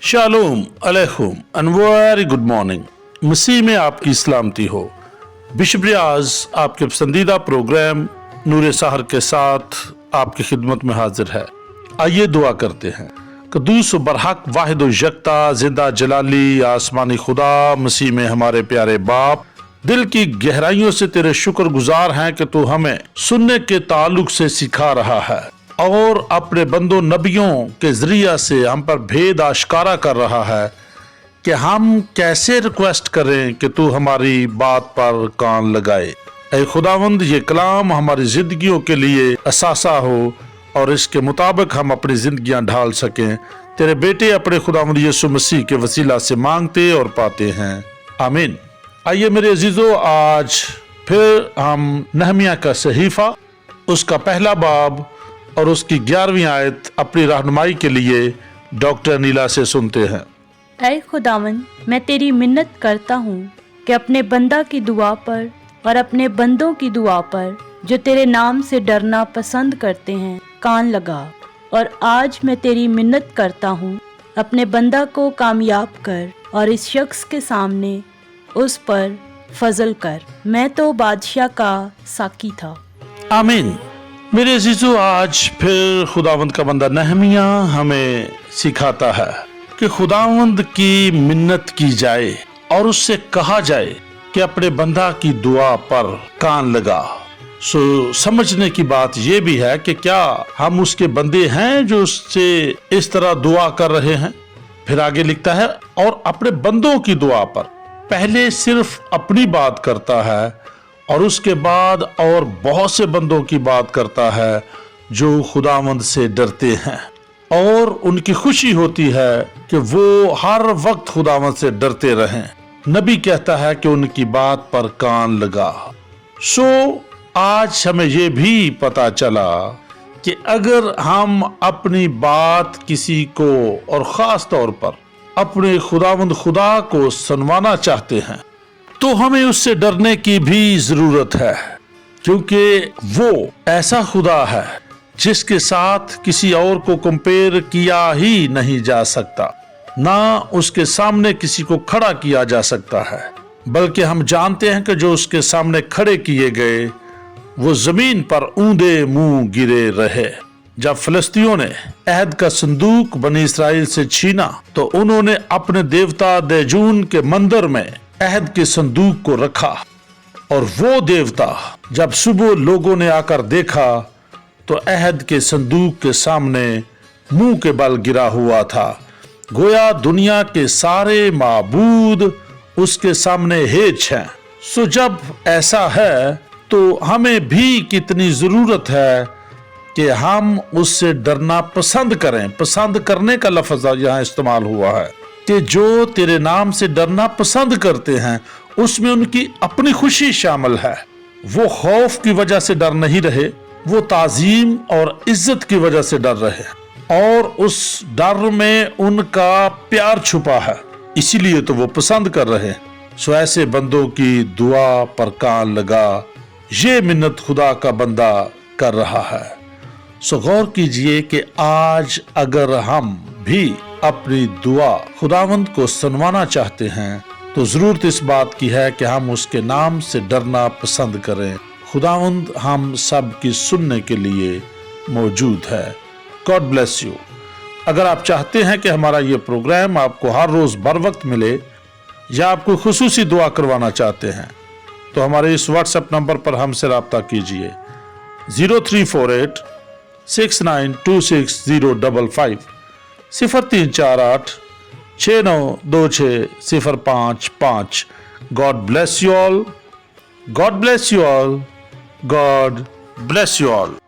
Shalom अलैकुम and very good morning. मसीह में आपकी सलामती हो। बिशप रियाज आपके पसंदीदा प्रोग्राम नूर सहर के साथ आपकी खिदमत में हाजिर है। आइए दुआ करते हैं। कदूस बरहक वाहिद यकता जिंदा जलाली आसमानी खुदा, मसीह में हमारे प्यारे बाप, दिल की गहराइयों से तेरे शुक्रगुजार हैं कि तू हमें सुनने के ताल्लुक से सिखा रहा है और अपने बंदों नबियों के जरिया से हम पर भेद आश्कारा कर रहा है कि हम कैसे रिक्वेस्ट करें कि तू हमारी बात पर कान लगाए। ऐ खुदावंद, ये कलाम हमारी जिंदगियों के लिए असासा हो और इसके मुताबिक हम अपनी जिंदगियां ढाल सकें। तेरे बेटे अपने खुदावंद यीशु मसीह के वसीला से मांगते और पाते हैं, आमीन। आइए मेरे अजीजों, आज फिर हम नहमिया का सहीफा, उसका पहला बाब और उसकी 11वीं आयत अपनी रहनुमाई के लिए डॉक्टर नीला से सुनते हैं। ऐ खुदावन, मैं तेरी मिन्नत करता हूँ कि अपने बंदा की दुआ पर और अपने बंदों की दुआ पर जो तेरे नाम से डरना पसंद करते हैं कान लगा। और आज मैं तेरी मिन्नत करता हूँ, अपने बंदा को कामयाब कर और इस शख्स के सामने उस पर फजल कर। मैं तो बादशाह का साकी था। आमीन। मेरे अजीजों, आज फिर खुदावंद का बंदा नहमिया हमें सिखाता है कि खुदावंद की मिन्नत की जाए और उससे कहा जाए कि अपने बंदा की दुआ पर कान लगा। समझने की बात यह भी है कि क्या हम उसके बंदे हैं जो उससे इस तरह दुआ कर रहे हैं। फिर आगे लिखता है, और अपने बंदों की दुआ पर पहले सिर्फ अपनी बात करता है और उसके बाद और बहुत से बंदों की बात करता है जो खुदावंद से डरते हैं और उनकी खुशी होती है कि वो हर वक्त खुदावंद से डरते रहें। नबी कहता है कि उनकी बात पर कान लगा। आज हमें ये भी पता चला कि अगर हम अपनी बात किसी को और खास तौर पर अपने खुदावंद खुदा को सुनवाना चाहते हैं तो हमें उससे डरने की भी जरूरत है, क्योंकि वो ऐसा खुदा है जिसके साथ किसी और को कंपेयर किया ही नहीं जा सकता, ना उसके सामने किसी को खड़ा किया जा सकता है। बल्कि हम जानते हैं कि जो उसके सामने खड़े किए गए वो जमीन पर ऊंधे मुंह गिरे रहे। जब फिलिस्तीनियों ने अहद का संदूक बनी इसराइल से छीना तो उन्होंने अपने देवता देजून के मंदिर में अहद के संदूक को रखा, और वो देवता जब सुबह लोगों ने आकर देखा तो अहद के संदूक के सामने मुंह के बल गिरा हुआ था। गोया दुनिया के सारे माबूद उसके मेज हेच हैं। जब ऐसा है तो हमें भी कितनी जरूरत है कि हम उससे डरना पसंद करें। पसंद करने का लफ्ज यहाँ इस्तेमाल हुआ है कि जो तेरे नाम से डरना पसंद करते हैं उसमें उनकी अपनी खुशी शामिल है। वो खौफ की वजह से डर नहीं रहे, वो ताजीम और इज्जत की वजह से डर रहे और उस डर में उनका प्यार छुपा है, इसीलिए तो वो पसंद कर रहे हैं। ऐसे बंदों की दुआ पर कान लगा, ये मिन्नत खुदा का बंदा कर रहा है। गौर कीजिए कि आज अगर हम भी अपनी दुआ खुदावंद को सुनवाना चाहते हैं तो जरूरत इस बात की है कि हम उसके नाम से डरना पसंद करें। खुदावंद हम सब की सुनने के लिए मौजूद है। God bless you. अगर आप चाहते हैं कि हमारा ये प्रोग्राम आपको हर रोज बर वक्त मिले या आपको खुसूसी दुआ करवाना चाहते हैं तो हमारे इस व्हाट्सएप नंबर पर हमसे राब्ता कीजिए 0348 6926 055 0348 6926 God bless you all. God bless you all. God bless you all.